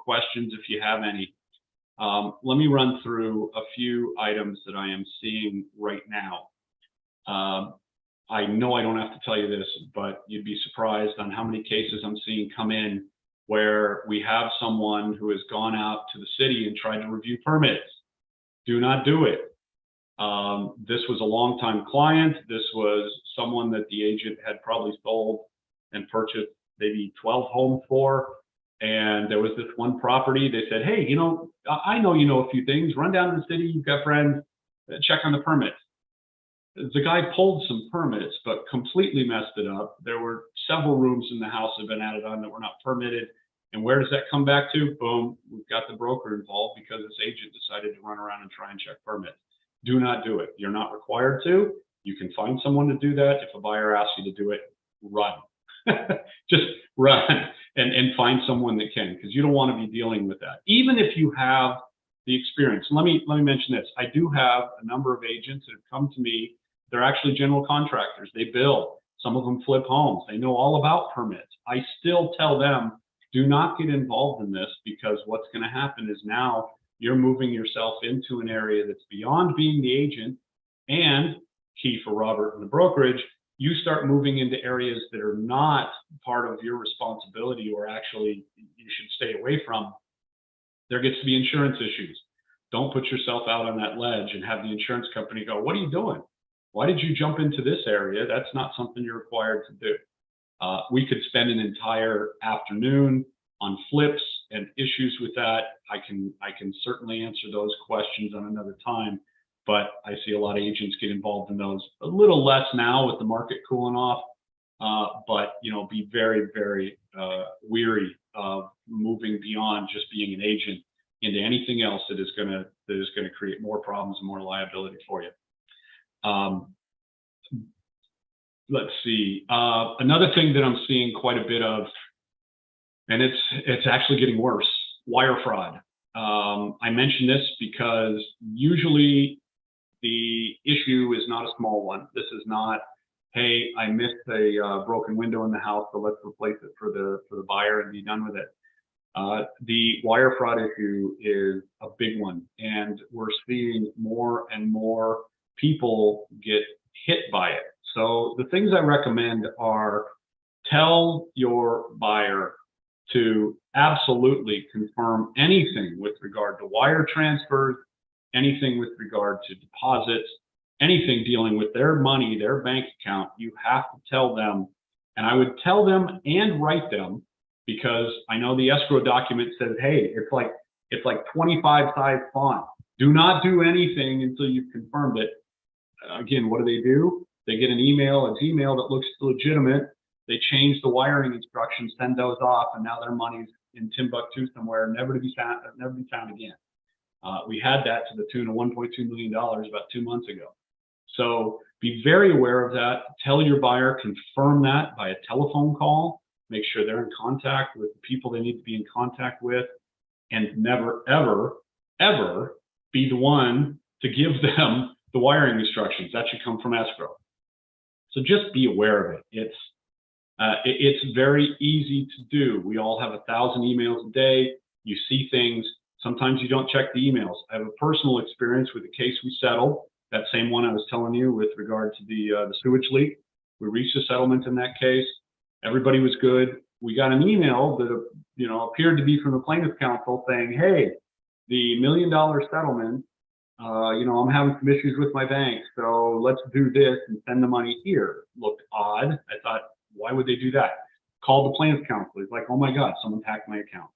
questions if you have any. Let me run through a few items that I am seeing right now. I know I don't have to tell you this, but you'd be surprised on how many cases I'm seeing come in where we have someone who has gone out to the city and tried to review permits. Do not do it. This was a longtime client. This was someone that the agent had probably sold and purchased maybe 12 homes for. And there was this one property. They said, "Hey, you know, I know you know a few things. Run down to the city. You've got friends. Check on the permits." The guy pulled some permits, but completely messed it up. There were several rooms in the house that had been added on that were not permitted. And where does that come back to? Boom, we've got the broker involved because this agent decided to run around and try and check permits. Do not do it. You're not required to. You can find someone to do that. If a buyer asks you to do it, run. Just run and find someone that can, because you don't want to be dealing with that. Even if you have the experience. Let me mention this. I do have a number of agents that have come to me. They're actually general contractors. They build. Some of them flip homes. They know all about permits. I still tell them, do not get involved in this, because what's going to happen is now you're moving yourself into an area that's beyond being the agent, and key for Robert and the brokerage, you start moving into areas that are not part of your responsibility, or actually you should stay away from. There gets to be insurance issues. Don't put yourself out on that ledge and have the insurance company go, "What are you doing? Why did you jump into this area? That's not something you're required to do." We could spend an entire afternoon on flips and issues with that. I can certainly answer those questions on another time, but I see a lot of agents get involved in those a little less now with the market cooling off. But you know, be very, very weary of moving beyond just being an agent into anything else that is going to create more problems and more liability for you. Let's see. Another thing that I'm seeing quite a bit of, and it's actually getting worse, wire fraud. I mention this because usually the issue is not a small one. This is not, "Hey, I missed a broken window in the house, so let's replace it for the buyer and be done with it." The wire fraud issue is a big one, and we're seeing more and more people get hit by it. So the things I recommend are, tell your buyer to absolutely confirm anything with regard to wire transfers, anything with regard to deposits, anything dealing with their money, their bank account. You have to tell them, and I would tell them and write them, because I know the escrow document says, "Hey, it's like 25 size font. Do not do anything until you've confirmed it." Again, what do? They get an email, a Gmail that looks legitimate. They change the wiring instructions, send those off, and now their money's in Timbuktu somewhere, never to be found again. We had that to the tune of $1.2 million about 2 months ago. So be very aware of that. Tell your buyer, confirm that by a telephone call. Make sure they're in contact with the people they need to be in contact with, and never, ever, ever be the one to give them the wiring instructions. That should come from escrow. So just be aware of it. It's very easy to do. We all have 1,000 emails a day. You see things. Sometimes you don't check the emails. I have a personal experience with a case we settled, that same one I was telling you with regard to the sewage leak. We reached a settlement in that case. Everybody was good. We got an email that appeared to be from the plaintiff's counsel saying, "Hey, the $1 million settlement, I'm having some issues with my bank, so let's do this and send the money here." Looked odd. I thought, why would they do that? Called the plaintiff's counsel. He's like, "Oh my God, someone hacked my account."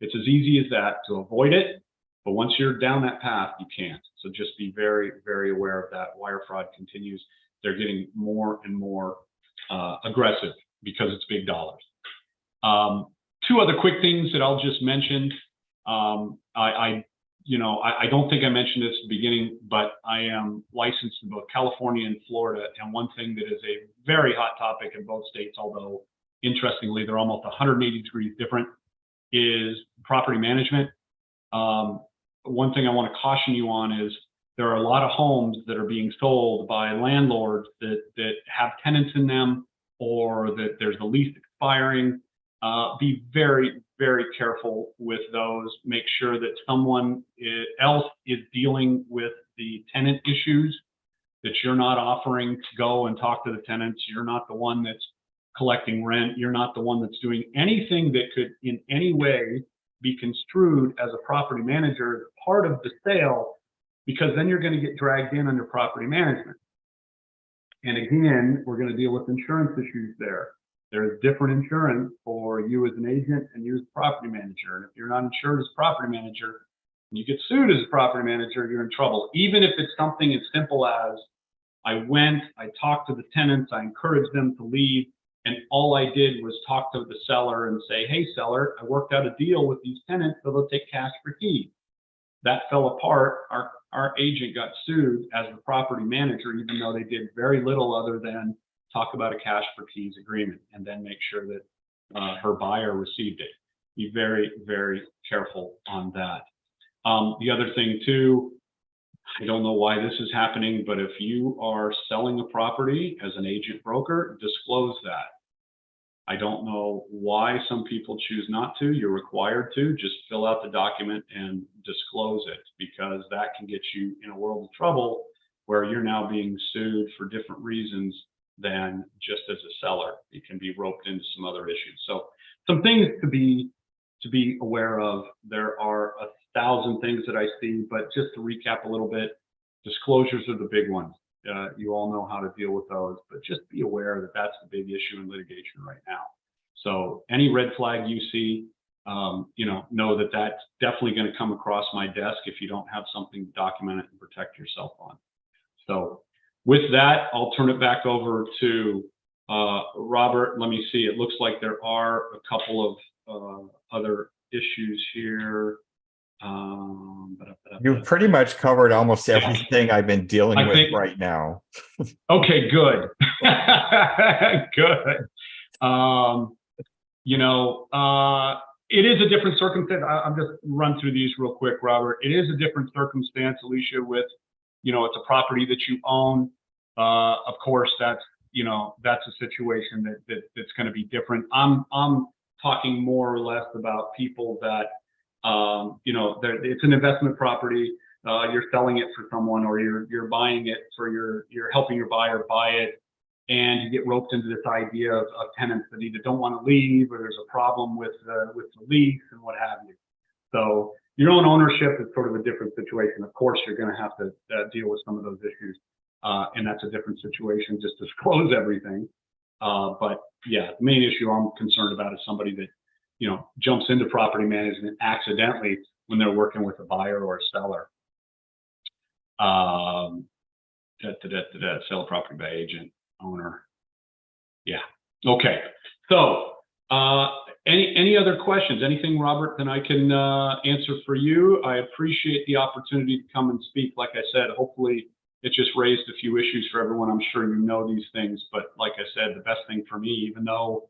It's as easy as that to avoid it, but once you're down that path, you can't. So just be very, very aware of that. Wire fraud continues. They're getting more and more aggressive because it's big dollars. Two other quick things that I'll just mention. I don't think I mentioned this at the beginning, but I am licensed in both California and Florida. And one thing that is a very hot topic in both states, although interestingly, they're almost 180 degrees different, is property management. One thing I want to caution you on is there are a lot of homes that are being sold by landlords that have tenants in them, or that there's a lease expiring. Be very, very careful with those. Make sure that someone else is dealing with the tenant issues, that you're not offering to go and talk to the tenants. You're not the one that's collecting rent. You're not the one that's doing anything that could in any way be construed as a property manager as part of the sale, because then you're going to get dragged in under property management. And again, we're going to deal with insurance issues there. There's different insurance for you as an agent and you as a property manager. And if you're not insured as a property manager and you get sued as a property manager, you're in trouble. Even if it's something as simple as, I talked to the tenants, I encouraged them to leave, and all I did was talk to the seller and say, "Hey seller, I worked out a deal with these tenants so they'll take cash for keys." That fell apart. Our agent got sued as the property manager, even though they did very little other than talk about a cash for keys agreement and then make sure that her buyer received it. Be very, very careful on that. The other thing too, I don't know why this is happening, but if you are selling a property as an agent broker, disclose that. I don't know why some people choose not to. You're required to. Just fill out the document and disclose it, because that can get you in a world of trouble where you're now being sued for different reasons than just as a seller. You can be roped into some other issues. So some things to be aware of. There are 1,000 things that I see, but just to recap a little bit, disclosures are the big ones. You all know how to deal with those, but just be aware that that's the big issue in litigation right now. So any red flag you see, know that that's definitely going to come across my desk if you don't have something to document it and protect yourself on. So with that, I'll turn it back over to Robert. Let me see. It looks like there are a couple of other issues here. You've pretty much covered almost everything I've been dealing with right now. Okay, good. Good. It is a different circumstance. I'm just run through these real quick, Robert. It is a different circumstance, Alicia, with, it's a property that you own. Of course, that's a situation that's going to be different. I'm talking more or less about people that, it's an investment property. You're selling it for someone, or you're buying it for you're helping your buyer buy it, and you get roped into this idea of tenants that either don't want to leave, or there's a problem with the lease and what have you. So your own ownership is sort of a different situation. Of course, you're going to have to deal with some of those issues, and that's a different situation. Just disclose everything. But yeah, the main issue I'm concerned about is somebody that jumps into property management accidentally when they're working with a buyer or a seller. Sell a property by agent, owner. Yeah. Okay. So any other questions? Anything, Robert, that I can answer for you? I appreciate the opportunity to come and speak. Like I said, hopefully it just raised a few issues for everyone. I'm sure you know these things, but like I said, the best thing for me, even though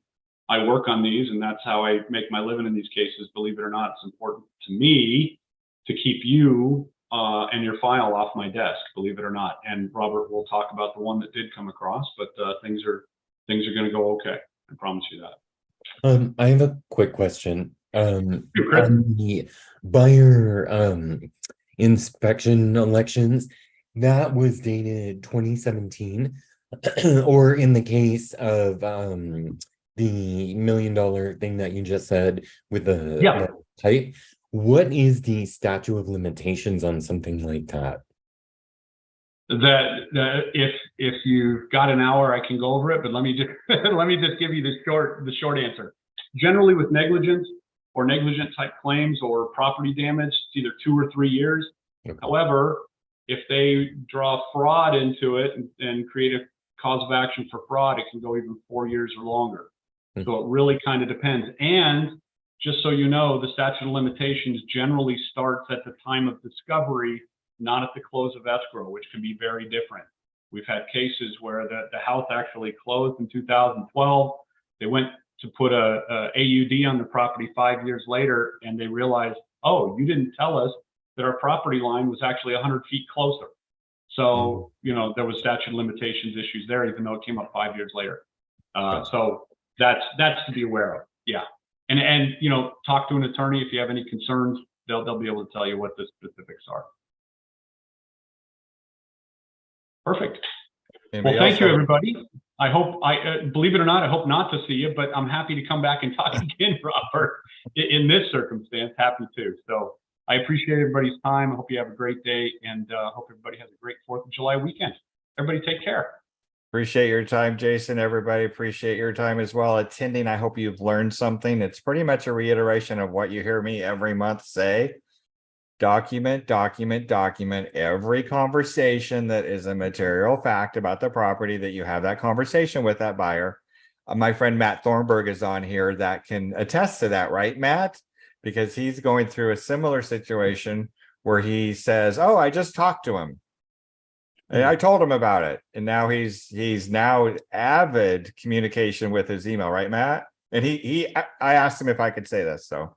I work on these and that's how I make my living in these cases, believe it or not, it's important to me to keep you and your file off my desk, believe it or not. And Robert will talk about the one that did come across, but things are going to go okay. I promise you that. I have a quick question. Chris. On the buyer inspection elections, that was dated 2017, or in the case of the $1 million thing that you just said with the Yeah. type, what is the statute of limitations on something like that? That if you've got an hour, I can go over it, but let me just let me just give you the short answer. Generally, with negligence or negligent type claims or property damage, it's either 2 or 3 years. Okay. However, if they draw fraud into it and create a cause of action for fraud, it can go even 4 years or longer. So it really kind of depends. And just so you know, the statute of limitations generally starts at the time of discovery, not at the close of escrow, which can be very different. We've had cases where the house actually closed in 2012. They went to put a AUD on the property 5 years later, and they realized, oh, you didn't tell us that our property line was actually 100 feet closer. So, you know, there was statute of limitations issues there, even though it came up 5 years later. So that's to be aware of. Yeah. And, you know, talk to an attorney if you have any concerns. They'll be able to tell you what the specifics are. Perfect. Anybody Well, thank else you, have- everybody. I hope, believe it or not, I hope not to see you, but I'm happy to come back and talk again, Robert, in this circumstance, happy to. So I appreciate everybody's time. I hope you have a great day, and hope everybody has a great 4th of July weekend. Everybody take care. Appreciate your time, Jason. Everybody appreciate your time as well attending. I hope you've learned something. It's pretty much a reiteration of what you hear me every month say. Document, document, document every conversation that is a material fact about the property that you have that conversation with that buyer. My friend Matt Thornburg is on here that can attest to that, right, Matt? Because he's going through a similar situation where he says, oh, I just talked to him. And I told him about it. And now he's now avid communication with his email, right, Matt? And I asked him if I could say this, so.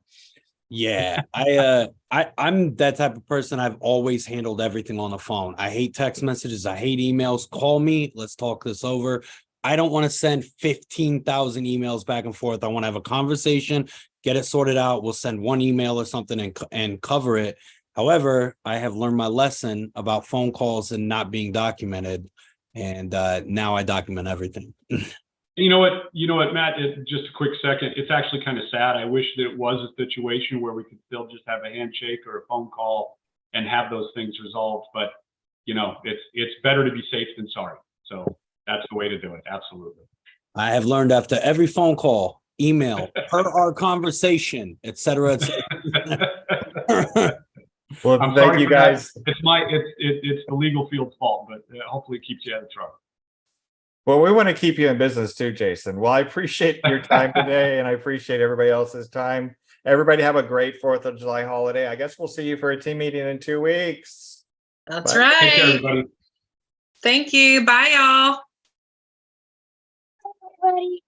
Yeah, I'm that type of person. I've always handled everything on the phone. I hate text messages. I hate emails. Call me. Let's talk this over. I don't want to send 15,000 emails back and forth. I want to have a conversation, get it sorted out. We'll send one email or something and cover it. However, I have learned my lesson about phone calls and not being documented. And now I document everything. You know what, Matt, just a quick second. It's actually kind of sad. I wish that it was a situation where we could still just have a handshake or a phone call and have those things resolved. But, you know, it's better to be safe than sorry. So that's the way to do it. Absolutely. I have learned after every phone call, email, per our conversation, et cetera, et cetera. Well, I'm thank sorry you for that. guys. It's the legal field's fault, but hopefully it keeps you out of trouble. Well, we want to keep you in business too, Jason. Well, I appreciate your time today, and I appreciate everybody else's time. Everybody have a great 4th of July holiday. I guess we'll see you for a team meeting in 2 weeks. That's Bye. right. Take care, everybody. Thank you. Bye, y'all. Everybody.